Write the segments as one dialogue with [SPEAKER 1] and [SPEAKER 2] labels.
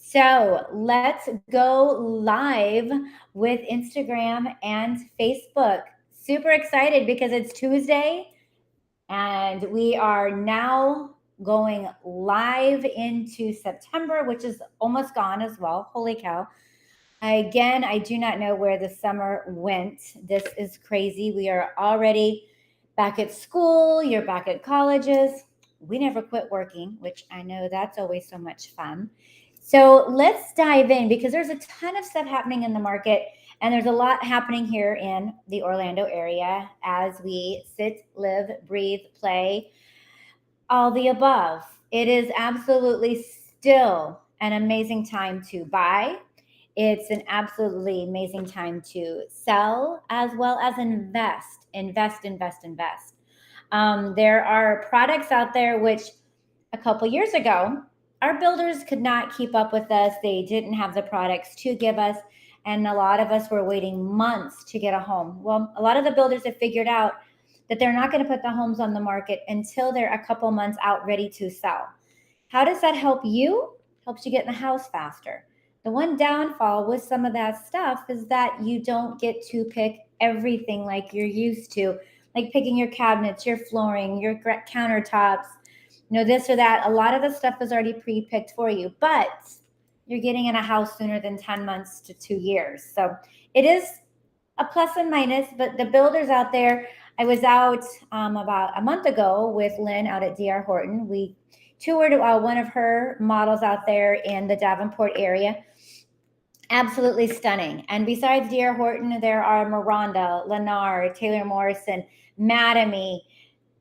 [SPEAKER 1] So let's go live with Instagram and Facebook. Super excited because it's Tuesday and we are now going live into September, which is almost gone as well. Holy cow. Again, I do not know where the summer went. This is crazy. We are already back at school, you're back at colleges. We never quit working, which I know that's always so much fun. So let's dive in because there's a ton of stuff happening in the market, and there's a lot happening here in the Orlando area as we sit, live, breathe, play, all the above. It is absolutely still an amazing time to buy. It's an absolutely amazing time to sell as well as invest. Invest, invest, invest. There are products out there which a couple years ago, our builders could not keep up with us. They didn't have the products to give us. And a lot of us were waiting months to get a home. Well, a lot of the builders have figured out that they're not going to put the homes on the market until they're a couple months out ready to sell. How does that help you? Helps you get in the house faster. The one downfall with some of that stuff is that you don't get to pick everything like you're used to, like picking your cabinets, your flooring, your countertops, this or that. A lot of the stuff is already pre-picked for you, but you're getting in a house sooner than 10 months to 2 years. So it is a plus and minus, but the builders out there, I was out about a month ago with Lynn out at DR Horton. We toured one of her models out there in the Davenport area. Absolutely stunning. And besides DR Horton, there are Miranda, Lennar, Taylor Morrison, Madame,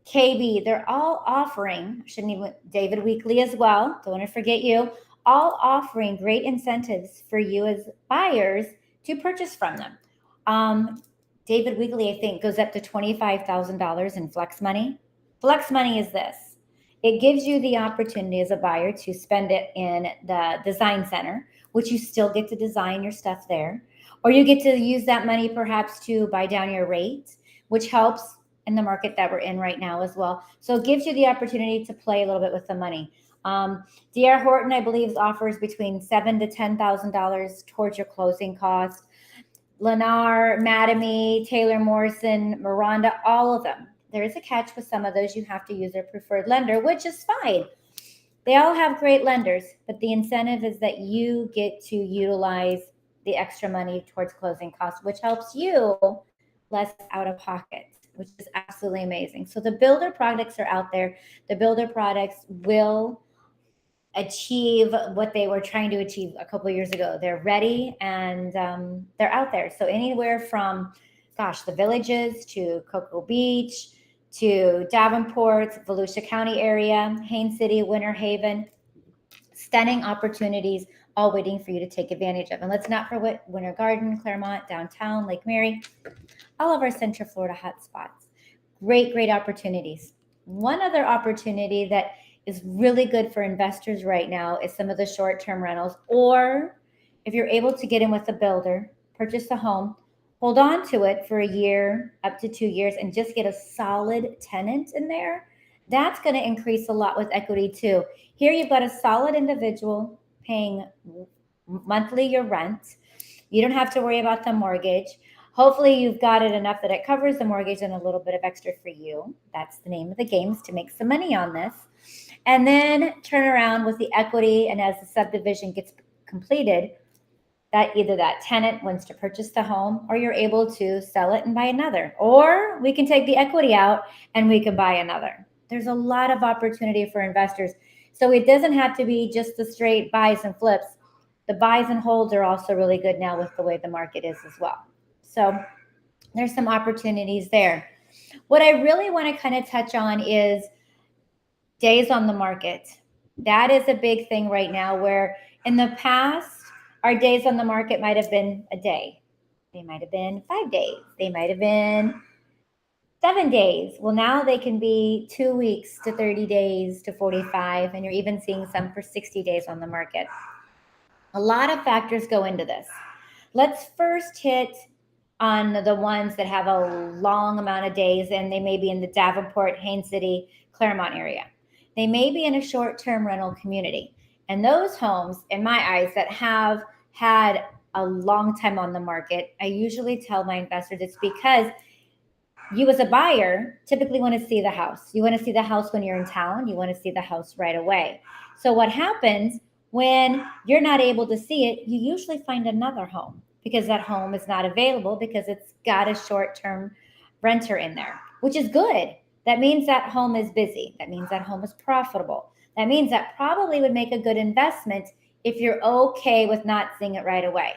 [SPEAKER 1] KB. They're all offering, shouldn't even, David Weekley as well. Don't want to forget you. All offering great incentives for you as buyers to purchase from them. David Weekley, I think, goes up to $25,000 in flex money. Flex money is this. It gives you the opportunity as a buyer to spend it in the design center, which you still get to design your stuff there. Or you get to use that money perhaps to buy down your rate, which helps in the market that we're in right now as well. So it gives you the opportunity to play a little bit with the money. DR Horton, I believe, offers between $7,000 to $10,000 towards your closing cost. Lennar, Madame, Taylor Morrison, Miranda, all of them. There is a catch with some of those. You have to use their preferred lender, which is fine. They all have great lenders, but the incentive is that you get to utilize the extra money towards closing costs, which helps you less out of pocket, which is absolutely amazing. So the builder products are out there. The builder products will achieve what they were trying to achieve a couple of years ago. They're ready and they're out there. So anywhere from, gosh, the Villages to Cocoa Beach to Davenport, Volusia County area, Haines City, Winter Haven, stunning opportunities all waiting for you to take advantage of. And let's not forget Winter Garden, Claremont, downtown, Lake Mary, all of our Central Florida hotspots. Great, great opportunities. One other opportunity that is really good for investors right now is some of the short-term rentals, or if you're able to get in with a builder, purchase a home, hold on to it for a year, up to 2 years, and just get a solid tenant in there. That's going to increase a lot with equity too. Here you've got a solid individual paying monthly your rent. You don't have to worry about the mortgage. Hopefully you've got it enough that it covers the mortgage and a little bit of extra for you. That's the name of the game, is to make some money on this. And then turn around with the equity, and as the subdivision gets completed, that either that tenant wants to purchase the home or you're able to sell it and buy another. Or we can take the equity out and we can buy another. There's a lot of opportunity for investors. So it doesn't have to be just the straight buys and flips. The buys and holds are also really good now with the way the market is as well. So there's some opportunities there. What I really want to kind of touch on is days on the market. That is a big thing right now, where in the past, our days on the market might have been a day. They might have been 5 days. They might have been 7 days. Well, now they can be 2 weeks to 30 days to 45, and you're even seeing some for 60 days on the market. A lot of factors go into this. Let's first hit on the ones that have a long amount of days, and they may be in the Davenport, Haines City, Claremont area. They may be in a short-term rental community. And those homes, in my eyes, that have had a long time on the market, I usually tell my investors it's because you as a buyer typically want to see the house. You want to see the house when you're in town. You want to see the house right away. So what happens when you're not able to see it, you usually find another home because that home is not available because it's got a short-term renter in there, which is good. That means that home is busy. That means that home is profitable. That means that probably would make a good investment if you're okay with not seeing it right away.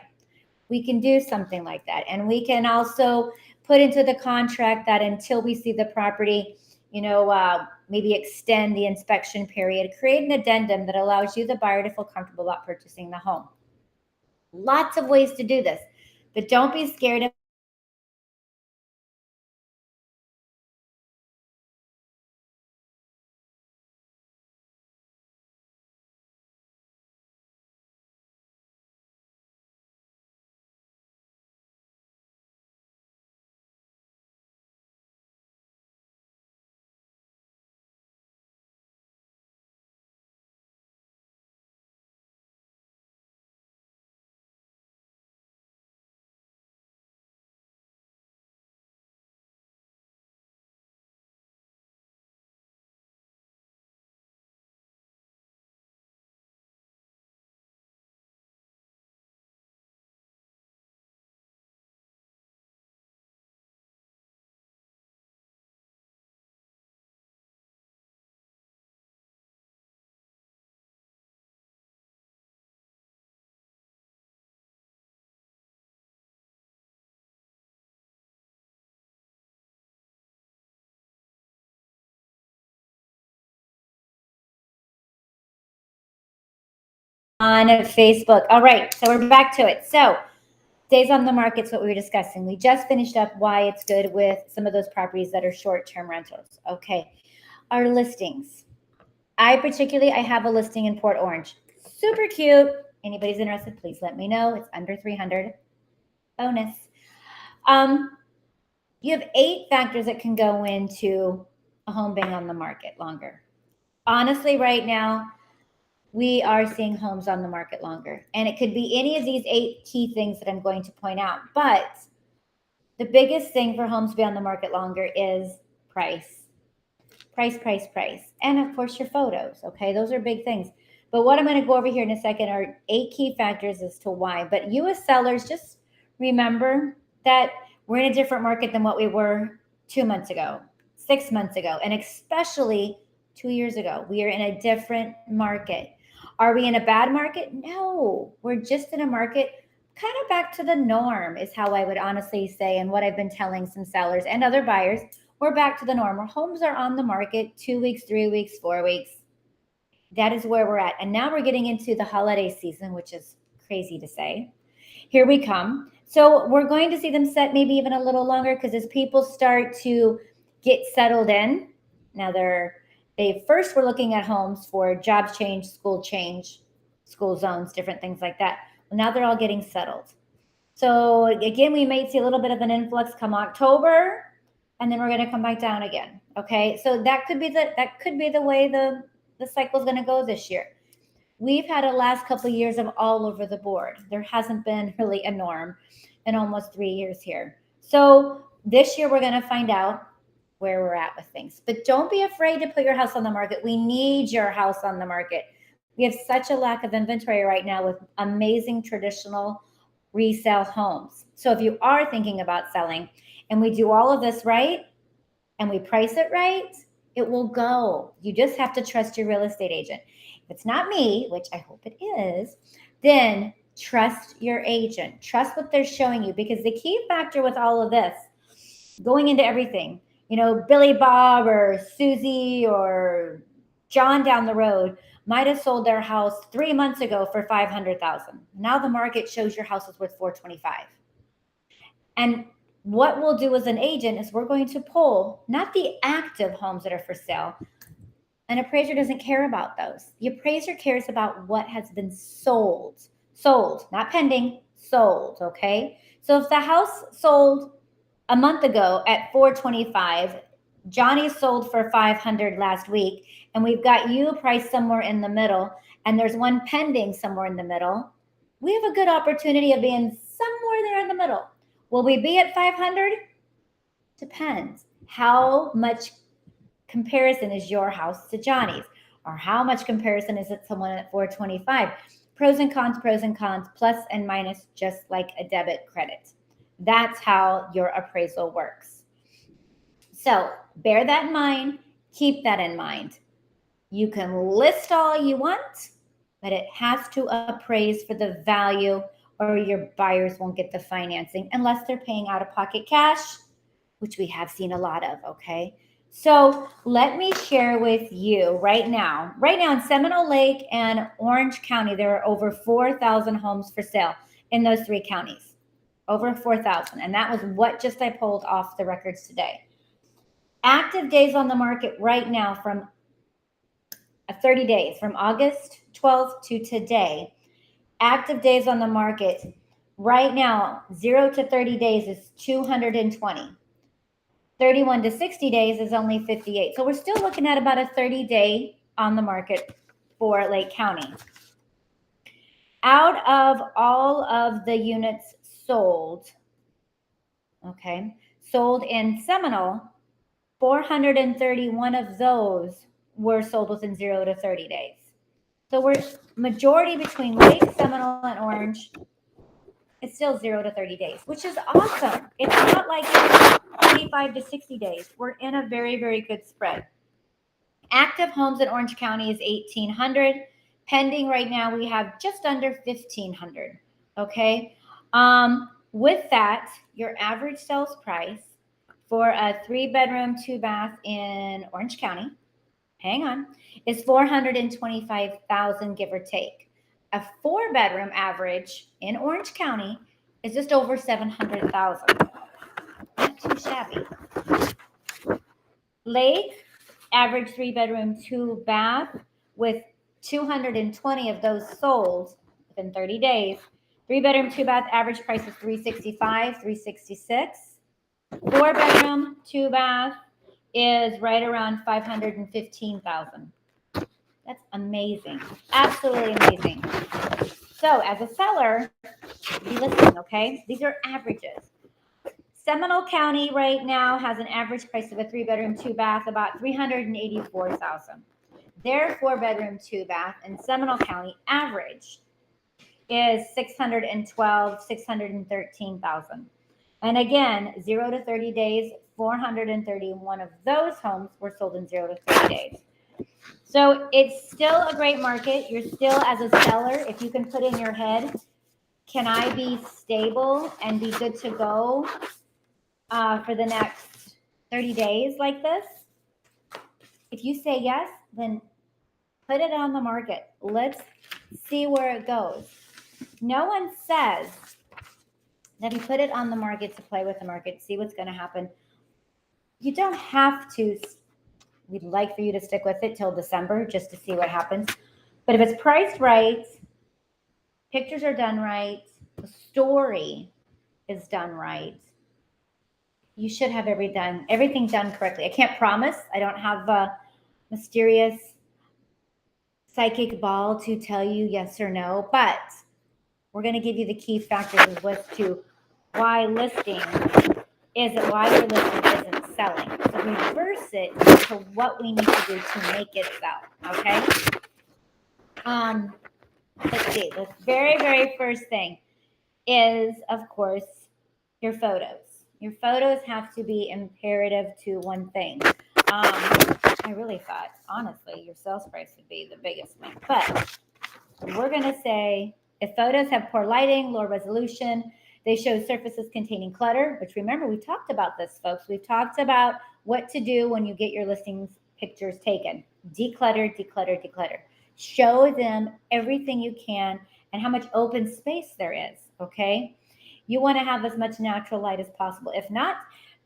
[SPEAKER 1] We can do something like that. And we can also put into the contract that until we see the property, maybe extend the inspection period, create an addendum that allows you, the buyer, to feel comfortable about purchasing the home. Lots of ways to do this, but don't be scared of on Facebook. All right, so we're back to it. So days on the market is what we were discussing. We just finished up why it's good with some of those properties that are short-term rentals. Okay, our listings. I have a listing in Port Orange. Super cute. Anybody's interested, please let me know. It's under 300. Bonus. You have 8 factors that can go into a home being on the market longer. Honestly, right now, we are seeing homes on the market longer. And it could be any of these 8 key things that I'm going to point out. But the biggest thing for homes to be on the market longer is price. Price. And of course, your photos. Okay, those are big things. But what I'm going to go over here in a second are 8 key factors as to why. But you as sellers, just remember that we're in a different market than what we were 2 months ago, 6 months ago, and especially 2 years ago. We are in a different market. Are we in a bad market? No, we're just in a market kind of back to the norm, is how I would honestly say, and what I've been telling some sellers and other buyers. We're back to the norm. Where homes are on the market 2 weeks, 3 weeks, 4 weeks. That is where we're at. And now we're getting into the holiday season, which is crazy to say. Here we come. So we're going to see them set maybe even a little longer because as people start to get settled in, now they first were looking at homes for job change, school zones, different things like that. Well, now they're all getting settled. So again, we may see a little bit of an influx come October, and then we're going to come back down again. Okay, so that could be the way the cycle is going to go this year. We've had a last couple of years of all over the board. There hasn't been really a norm in almost 3 years here. So this year we're going to find out where we're at with things. But don't be afraid to put your house on the market. We need your house on the market. We have such a lack of inventory right now with amazing traditional resale homes. So if you are thinking about selling and we do all of this right and we price it right, it will go. You just have to trust your real estate agent. If it's not me, which I hope it is, then trust your agent. Trust what they're showing you, because the key factor with all of this, going into everything, Billy Bob or Susie or John down the road might have sold their house 3 months ago for $500,000. Now the market shows your house is worth $425,000. And what we'll do as an agent is we're going to pull not the active homes that are for sale. An appraiser doesn't care about those. The appraiser cares about what has been sold, not pending, sold. Okay. So if the house sold a month ago at $425,000, Johnny sold for $500,000 last week, and we've got you priced somewhere in the middle, and there's one pending somewhere in the middle, we have a good opportunity of being somewhere there in the middle. Will we be at 500? Depends. How much comparison is your house to Johnny's? Or how much comparison is it someone at 425? Pros and cons, plus and minus, just like a debit credit. That's how your appraisal works. So bear that in mind. Keep that in mind. You can list all you want, but it has to appraise for the value, or your buyers won't get the financing unless they're paying out of pocket cash, which we have seen a lot of, okay? So let me share with you right now in Seminole Lake and Orange County, there are over 4,000 homes for sale in those three counties. Over 4,000. And that was what just I pulled off the records today. Active days on the market right now from 30 days, from August 12th to today. Active days on the market right now, 0 to 30 days is 220. 31 to 60 days is only 58. So we're still looking at about a 30-day on the market for Lake County. Out of all of the units sold, sold in Seminole, 431 of those were sold within 0 to 30 days. So we're majority between Lake, Seminole, and Orange. It's still 0 to 30 days, which is awesome. It's not like 35 to 60 days. We're in a very, very good spread. Active homes in Orange County is 1,800. Pending right now, we have just under 1,500. Okay. With that, your average sales price for a 3-bedroom, 2-bath in Orange County, hang on, is $425,000, give or take. A 4-bedroom average in Orange County is just over $700,000. Not too shabby. Lake, average 3-bedroom, 2-bath, with 220 of those sold within 30 days. 3-bedroom, 2-bath, average price is $365,000, $366,000. 4-bedroom, 2-bath is right around $515,000. That's amazing. Absolutely amazing. So as a seller, be listening, okay? These are averages. Seminole County right now has an average price of a 3-bedroom, 2-bath about $384,000. Their 4-bedroom, 2-bath in Seminole County average is $612,000, $613,000. And again, 0 to 30 days, 431 of those homes were sold in 0 to 30 days. So it's still a great market. You're still, as a seller, if you can put in your head, can I be stable and be good to go for the next 30 days like this? If you say yes, then put it on the market. Let's see where it goes. No one says that you put it on the market to play with the market, see what's going to happen. You don't have to. We'd like for you to stick with it till December just to see what happens. But if it's priced right, pictures are done right, the story is done right, you should have everything done correctly. I can't promise. I don't have a mysterious psychic ball to tell you yes or no, but we're going to give you the key factors as to why your listing isn't selling. So reverse it to what we need to do to make it sell. Okay. Let's see. The very, very first thing is, of course, your photos. Your photos have to be imperative to one thing. I really thought, honestly, your sales price would be the biggest thing. But we're going to say if photos have poor lighting, low resolution, they show surfaces containing clutter, which remember, we talked about this, folks. We've talked about what to do when you get your listings pictures taken. Declutter, declutter, declutter. Show them everything you can and how much open space there is, okay? You want to have as much natural light as possible. If not,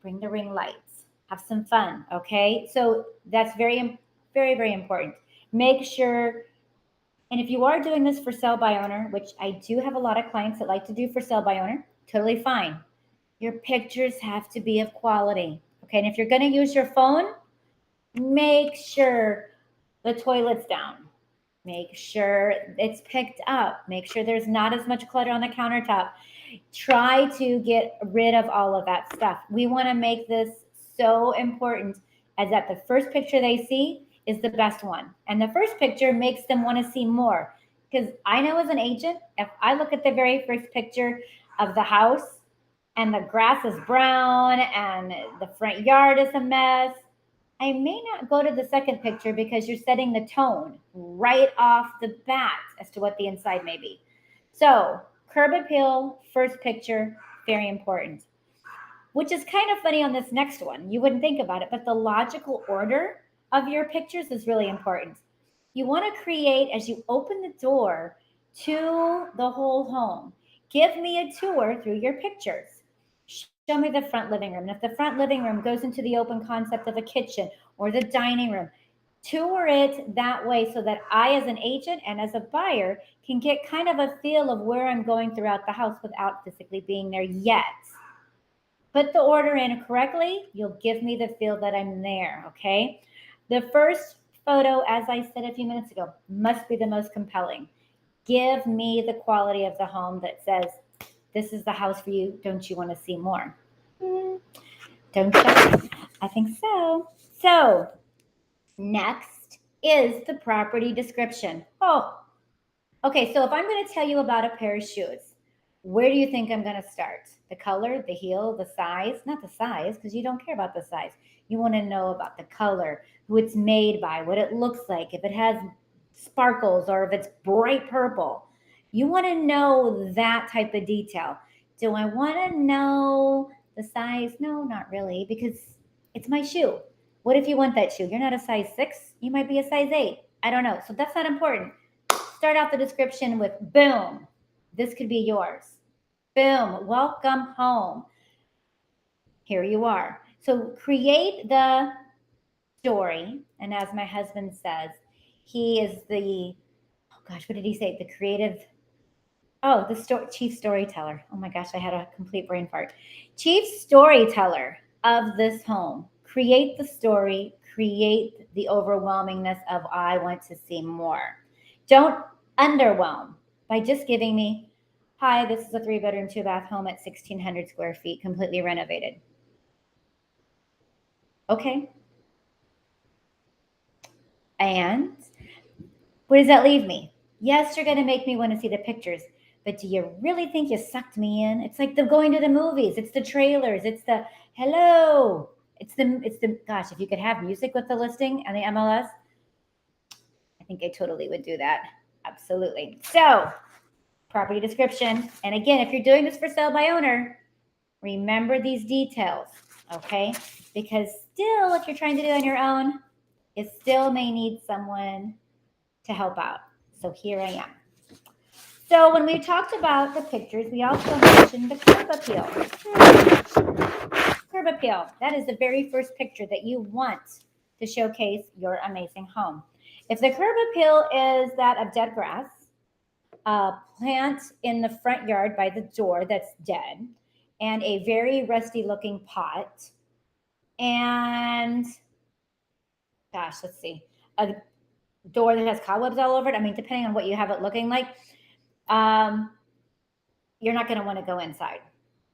[SPEAKER 1] bring the ring lights. Have some fun, okay? So that's very, very, very important. Make sure, and if you are doing this for sell by owner, which I do have a lot of clients that like to do for sell by owner, totally fine. Your pictures have to be of quality, okay? And if you're going to use your phone, make sure the toilet's down. Make sure it's picked up. Make sure there's not as much clutter on the countertop. Try to get rid of all of that stuff. We want to make this so important as that the first picture they see is the best one. And the first picture makes them want to see more. Because I know as an agent, if I look at the very first picture of the house and the grass is brown and the front yard is a mess, I may not go to the second picture because you're setting the tone right off the bat as to what the inside may be. So, curb appeal, first picture, very important. Which is kind of funny on this next one. You wouldn't think about it, but the logical order of your pictures is really important. You want to create, as you open the door to the whole home, give me a tour through your pictures. Show me the front living room. And if the front living room goes into the open concept of a kitchen or the dining room, tour it that way so that I, as an agent and as a buyer, can get kind of a feel of where I'm going throughout the house without physically being there yet. Put the order in correctly, you'll give me the feel that I'm there, okay? The first photo, as I said a few minutes ago, must be the most compelling. Give me the quality of the home that says, this is the house for you. Don't you want to see more? Don't you? I think so. So next is the property description. Oh, okay. So if I'm going to tell you about a pair of shoes, where do you think I'm going to start? The color, the heel, the size? Not the size, because you don't care about the size. You want to know about the color, who it's made by, what it looks like, if it has sparkles or if it's bright purple. You want to know that type of detail. Do I want to know the size? No, not really, because it's my shoe. What if you want that shoe? You're not a size 6. You might be a size 8. I don't know. So that's not important. Start out the description with boom. This could be yours. Boom. Welcome home. Here you are. So create the story. And as my husband says, he is the, oh gosh, what did he say? The creative, chief storyteller. Oh my gosh, I had a complete brain fart. Chief storyteller of this home. Create the story, create the overwhelmingness of I want to see more. Don't underwhelm by just giving me, hi, this is a 3-bedroom, 2-bath home at 1,600 square feet, completely renovated. Okay. And where does that leave me? Yes, you're going to make me want to see the pictures, but do you really think you sucked me in? It's like the going to the movies. It's the trailers. It's the hello. It's the gosh, if you could have music with the listing and the MLS, I think I totally would do that. Absolutely. So, property description. And again, if you're doing this for sale by owner, remember these details, okay? Because still, if you're trying to do it on your own, it still may need someone to help out. So here I am. So when we talked about the pictures, we also mentioned the curb appeal. Curb appeal. That is the very first picture that you want to showcase your amazing home. If the curb appeal is that of dead grass, a plant in the front yard by the door that's dead, and a very rusty looking pot, and gosh, let's see, a door that has cobwebs all over it. I mean, depending on what you have it looking like, you're not going to want to go inside.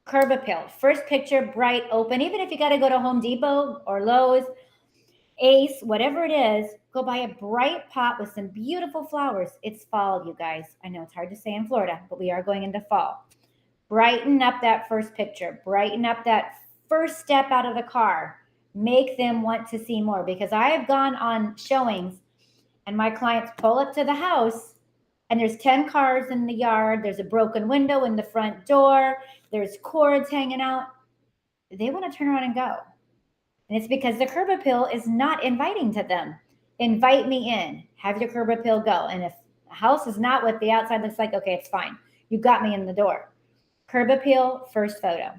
[SPEAKER 1] Curb appeal. First picture, bright, open. Even if you got to go to Home Depot or Lowe's, Ace, whatever it is, go buy a bright pot with some beautiful flowers. It's fall, you guys. I know it's hard to say in Florida, but we are going into fall. Brighten up that first picture. Brighten up that first step out of the car. Make them want to see more, because I have gone on showings and my clients pull up to the house and there's 10 cars in the yard. There's a broken window in the front door. There's cords hanging out. They want to turn around and go. And it's because the curb appeal is not inviting to them. Invite me in. Have your curb appeal go. And if the house is not what the outside looks like, okay, it's fine. You got me in the door. Curb appeal, first photo.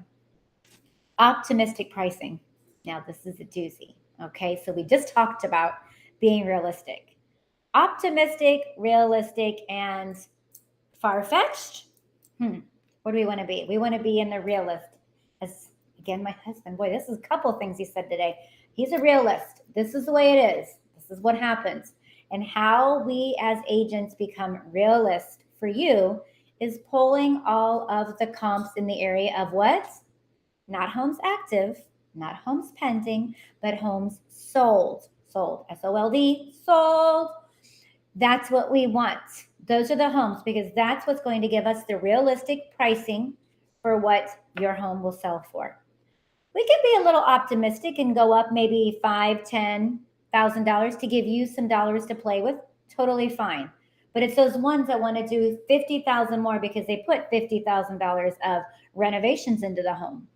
[SPEAKER 1] Optimistic pricing. Now, this is a doozy. Okay, so we just talked about being realistic. Optimistic, realistic, and far-fetched. What do we want to be? We want to be in the realist. As again, my husband, boy, this is a couple things he said today. He's a realist. This is the way it is. This is what happens. And how we as agents become realists for you is pulling all of the comps in the area of what? Not homes active, not homes pending, but homes sold. Sold, S-O-L-D, sold. That's what we want. Those are the homes because that's what's going to give us the realistic pricing for what your home will sell for. We can be a little optimistic and go up maybe $5,000, $10,000 to give you some dollars to play with. Totally fine. But it's those ones that want to do $50,000 more because they put $50,000 of renovations into the home.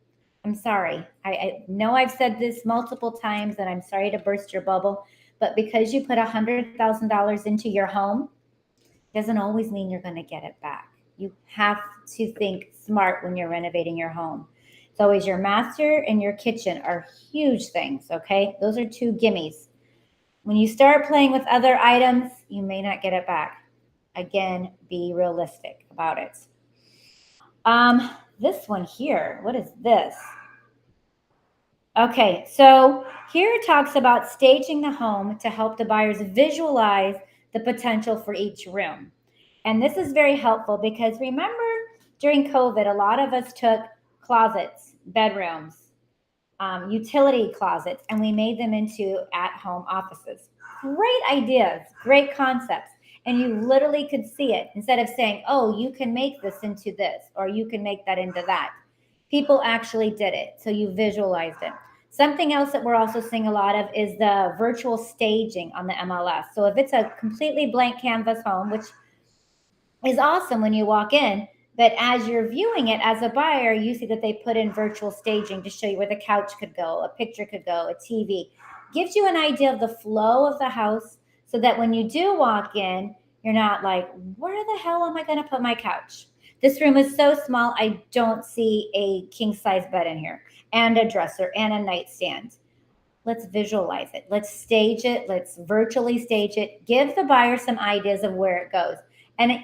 [SPEAKER 1] I'm sorry. I know I've said this multiple times, and I'm sorry to burst your bubble, but because you put $100,000 into your home, doesn't always mean you're going to get it back. You have to think smart when you're renovating your home. It's always your master and your kitchen are huge things, okay? Those are two gimmies. When you start playing with other items, you may not get it back. Again, be realistic about it. This one here, what is this? Okay, so here it talks about staging the home to help the buyers visualize the potential for each room. And this is very helpful because remember during COVID, a lot of us took closets, bedrooms, utility closets, and we made them into at-home offices. Great ideas, great concepts. And you literally could see it instead of saying, oh, you can make this into this, or you can make that into that. People actually did it. So you visualized it. Something else that we're also seeing a lot of is the virtual staging on the MLS. So if it's a completely blank canvas home, which is awesome when you walk in, but as you're viewing it as a buyer, you see that they put in virtual staging to show you where the couch could go, a picture could go, a TV. Gives you an idea of the flow of the house so that when you do walk in, you're not like, where the hell am I going to put my couch? This room is so small, I don't see a king size bed in here and a dresser and a nightstand. Let's visualize it. Let's stage it. Let's virtually stage it. Give the buyer some ideas of where it goes. And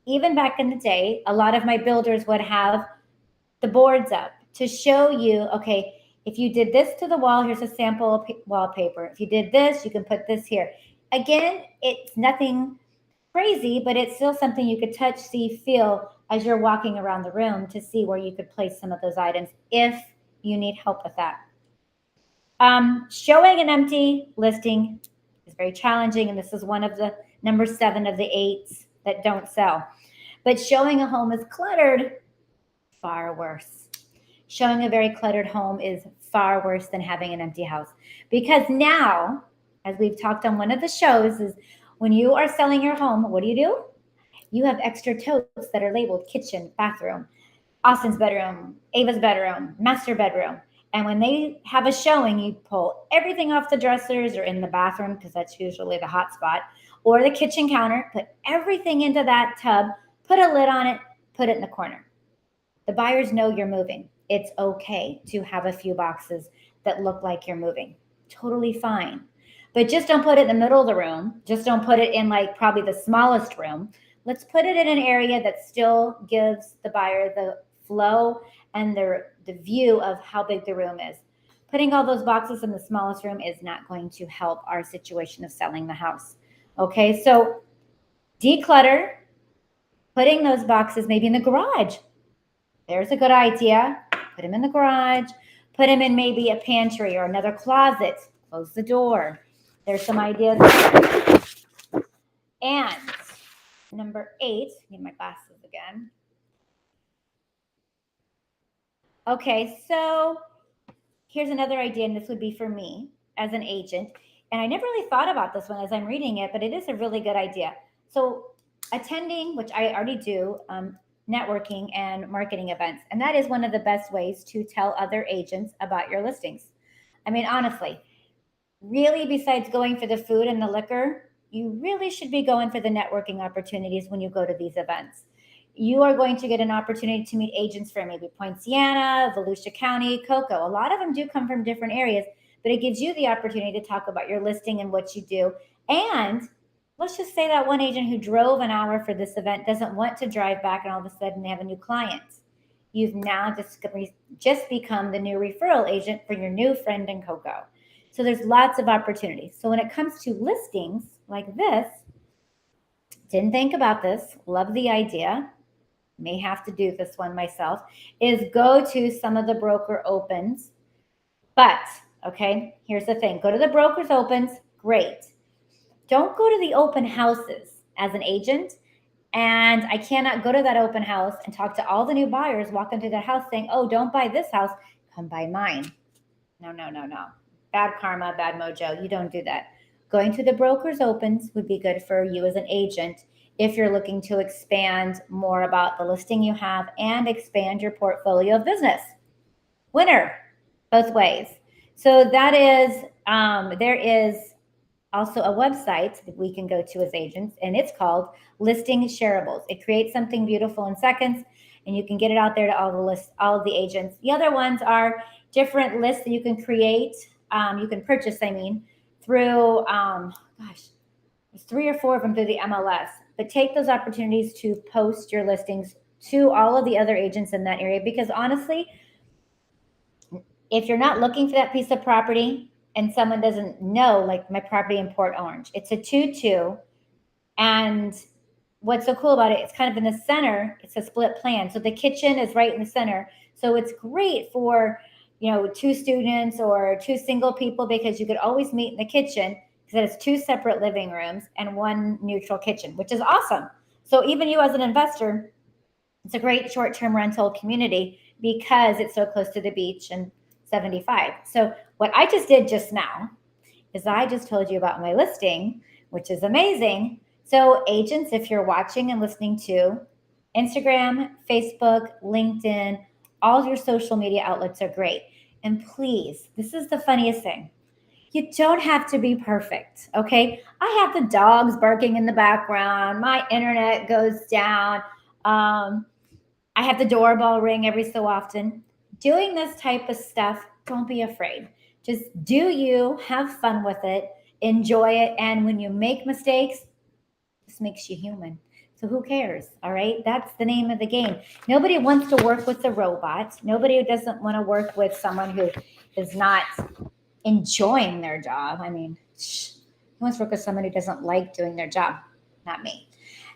[SPEAKER 1] even back in the day, a lot of my builders would have the boards up to show you, okay, if you did this to the wall, here's a sample wallpaper. If you did this, you can put this here. Again, it's nothing crazy, but it's still something you could touch, see, feel as you're walking around the room to see where you could place some of those items if you need help with that. Showing an empty listing is very challenging, and this is one of the number 7 of the 8s that don't sell. But showing a home is cluttered, far worse. Showing a very cluttered home is far worse than having an empty house. Because now, as we've talked on one of the shows, is when you are selling your home, what do? You have extra totes that are labeled kitchen, bathroom, Austin's bedroom, Ava's bedroom, master bedroom. And when they have a showing, you pull everything off the dressers or in the bathroom, because that's usually the hot spot, or the kitchen counter, put everything into that tub, put a lid on it, put it in the corner. The buyers know you're moving. It's okay to have a few boxes that look like you're moving. Totally fine. But just don't put it in the middle of the room. Just don't put it in like probably the smallest room. Let's put it in an area that still gives the buyer the flow and the view of how big the room is. Putting all those boxes in the smallest room is not going to help our situation of selling the house. Okay, so declutter, putting those boxes maybe in the garage. There's a good idea. Put them in the garage. Put them in maybe a pantry or another closet. Close the door. There's some ideas. And number 8, need my glasses again. Okay, so here's another idea, and this would be for me as an agent. And I never really thought about this one as I'm reading it, but it is a really good idea. So attending, which I already do, networking and marketing events. And that is one of the best ways to tell other agents about your listings. I mean, honestly, really, besides going for the food and the liquor, you really should be going for the networking opportunities when you go to these events. You are going to get an opportunity to meet agents from maybe Poinciana, Volusia County, Cocoa. A lot of them do come from different areas, but it gives you the opportunity to talk about your listing and what you do. And let's just say that one agent who drove an hour for this event doesn't want to drive back, and all of a sudden they have a new client. You've now just become the new referral agent for your new friend in Cocoa. So there's lots of opportunities. So when it comes to listings, like this, didn't think about this, love the idea, may have to do this one myself, is go to some of the broker opens. But, okay, here's the thing, go to the broker's opens, great. Don't go to the open houses as an agent. And I cannot go to that open house and talk to all the new buyers, walk into their house saying, oh, don't buy this house, come buy mine. No, no, no, no. Bad karma, bad mojo. You don't do that. Going to the broker's opens would be good for you as an agent if you're looking to expand more about the listing you have and expand your portfolio of business. Winner, both ways. So that is, there is also a website that we can go to as agents, and it's called Listing Shareables. It creates something beautiful in seconds, and you can get it out there to all of the agents. The other ones are different lists that you can create, you can purchase, through, there's 3 or 4 of them through the MLS. But take those opportunities to post your listings to all of the other agents in that area, because honestly, if you're not looking for that piece of property and someone doesn't know, like my property in Port Orange, it's a 2-2. And what's so cool about it, it's kind of in the center, it's a split plan. So the kitchen is right in the center. So it's great for, 2 students or 2 single people, because you could always meet in the kitchen, because it's 2 separate living rooms and 1 neutral kitchen, which is awesome. So even you as an investor, it's a great short-term rental community because it's so close to the beach and 75. So what I just did just now is I just told you about my listing, which is amazing. So agents, if you're watching and listening to Instagram, Facebook, LinkedIn, all your social media outlets are great. And please, this is the funniest thing. You don't have to be perfect, okay? I have the dogs barking in the background. My internet goes down. I have the doorbell ring every so often. Doing this type of stuff, don't be afraid. Just do you, have fun with it, enjoy it, and when you make mistakes, this makes you human. So who cares? All right. That's the name of the game. Nobody wants to work with a robot. Nobody doesn't want to work with someone who is not enjoying their job. I mean, who wants to work with someone who doesn't like doing their job? Not me.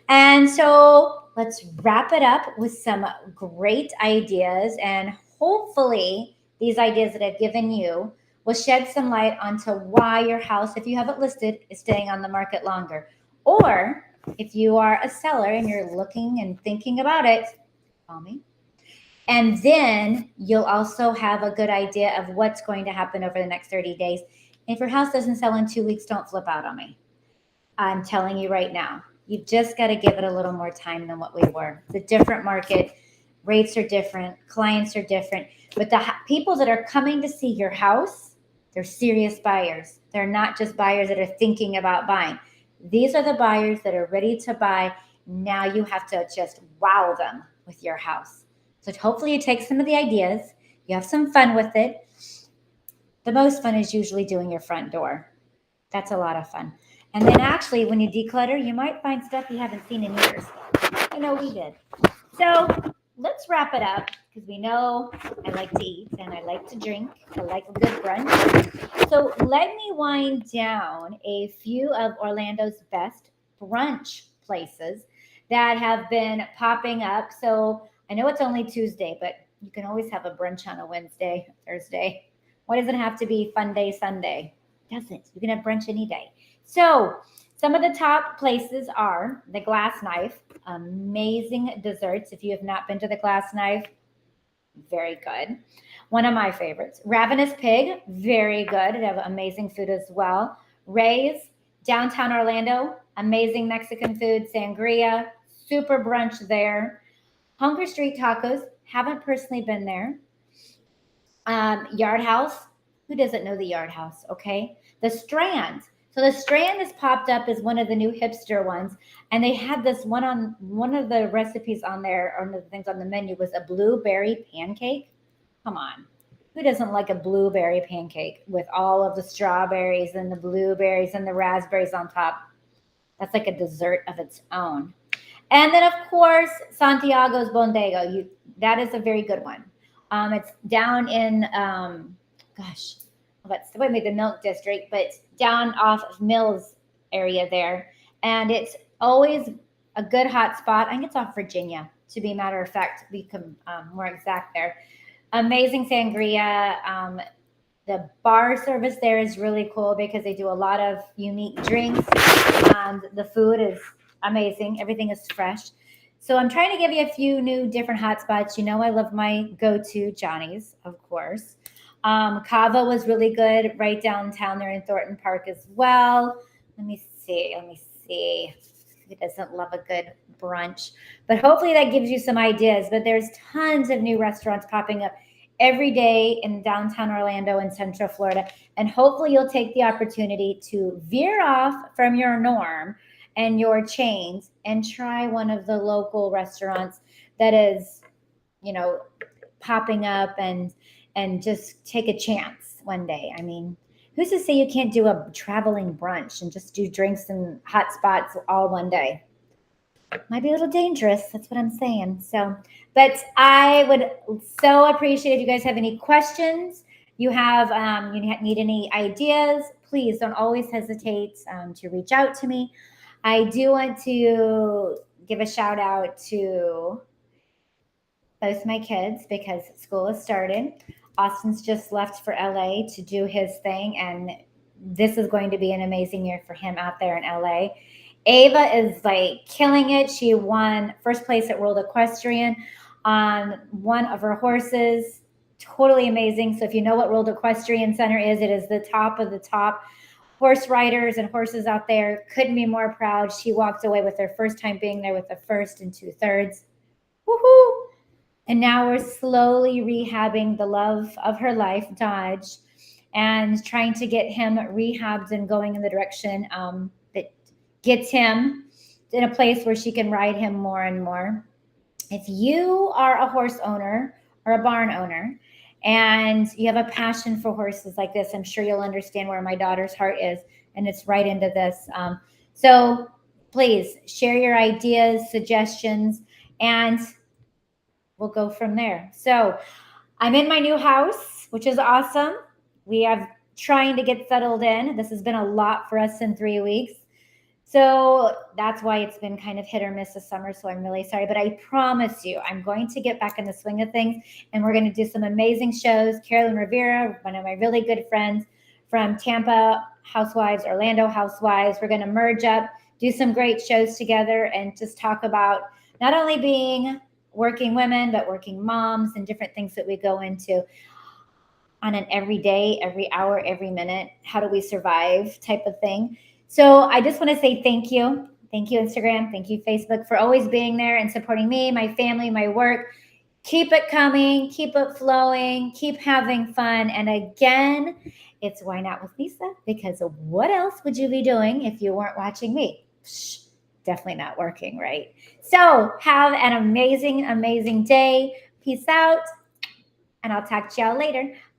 [SPEAKER 1] And so let's wrap it up with some great ideas. And hopefully these ideas that I've given you will shed some light onto why your house, if you have it listed, is staying on the market longer. Or if you are a seller and you're looking and thinking about it, call me. And then you'll also have a good idea of what's going to happen over the next 30 days. If your house doesn't sell in 2 weeks, don't flip out on me. I'm telling you right now, you've just got to give it a little more time than what we were. It's a different market. Rates are different. Clients are different. But the people that are coming to see your house, they're serious buyers. They're not just buyers that are thinking about buying. These are the buyers that are ready to buy. Now you have to just wow them with your house. So hopefully you take some of the ideas. You have some fun with it. The most fun is usually doing your front door. That's a lot of fun. And then actually, when you declutter, you might find stuff you haven't seen in years. I know we did. So let's wrap it up, because we know I like to eat and I like to drink. I like a good brunch. So let me wind down a few of Orlando's best brunch places that have been popping up. So I know it's only Tuesday, but you can always have a brunch on a Wednesday, Thursday. Why does it have to be fun day Sunday? It doesn't. You can have brunch any day. So some of the top places are the Glass Knife, amazing desserts. If you have not been to the Glass Knife, very good. One of my favorites. Ravenous Pig, very good. They have amazing food as well. Ray's, downtown Orlando, amazing Mexican food. Sangria, super brunch there. Hunger Street Tacos, haven't personally been there. Yard House, who doesn't know the Yard House, okay? The Strand. So the Strand has popped up as one of the new hipster ones, and they had this one of the recipes on there, or one of the things on the menu was a blueberry pancake. Come on, who doesn't like a blueberry pancake with all of the strawberries and the blueberries and the raspberries on top? That's like a dessert of its own. And then, of course, Santiago's Bondego. That is a very good one. It's down in, what's the Milk District, but down off of Mills area there. And it's always a good hot spot. I think it's off Virginia, to be matter of fact, to become more exact there. Amazing sangria. The bar service there is really cool because they do a lot of unique drinks. The food is amazing. Everything is fresh. So I'm trying to give you a few new different hot spots. You know, I love my go-to Johnny's, of course. Kava was really good right downtown there in Thornton Park as well. Let me see. Let me see. Who doesn't love a good brunch? But hopefully that gives you some ideas. But there's tons of new restaurants popping up every day in downtown Orlando and Central Florida. And hopefully you'll take the opportunity to veer off from your norm and your chains and try one of the local restaurants that is, you know, popping up and just take a chance one day. I mean, who's to say you can't do a traveling brunch and just do drinks and hot spots all one day? Might be a little dangerous. That's what I'm saying. So, but I would so appreciate if you guys have any questions. You have, you need any ideas, please don't always hesitate to reach out to me. I do want to give a shout out to both my kids because school has started. Austin's just left for LA to do his thing, and this is going to be an amazing year for him out there in LA. Ava is like killing it. She won first place at World Equestrian on one of her horses. Totally amazing. So if you know what World Equestrian Center is, it is the top of the top. Horse riders and horses out there couldn't be more proud. She walked away with her first time being there with the first and 2/3. Woohoo! And now we're slowly rehabbing the love of her life, Dodge, and trying to get him rehabbed and going in the direction that gets him in a place where she can ride him more and more. If you are a horse owner or a barn owner and you have a passion for horses like this, I'm sure you'll understand where my daughter's heart is, and it's right into this. So please share your ideas, suggestions, and we'll go from there. So I'm in my new house, which is awesome. We have trying to get settled in. This has been a lot for us in 3 weeks. So that's why it's been kind of hit or miss this summer. So I'm really sorry, but I promise you, I'm going to get back in the swing of things, and we're going to do some amazing shows. Carolyn Rivera, one of my really good friends from Tampa Housewives, Orlando Housewives. We're going to merge up, do some great shows together, and just talk about not only being working women, but working moms and different things that we go into on an every day, every hour, every minute. How do we survive type of thing. So I just want to say thank you. Thank you, Instagram. Thank you, Facebook, for always being there and supporting me, my family, my work. Keep it coming. Keep it flowing. Keep having fun. And again, it's Why Not with Lisa, because what else would you be doing if you weren't watching me? Psh, definitely not working, right? So have an amazing, amazing day. Peace out. And I'll talk to y'all later.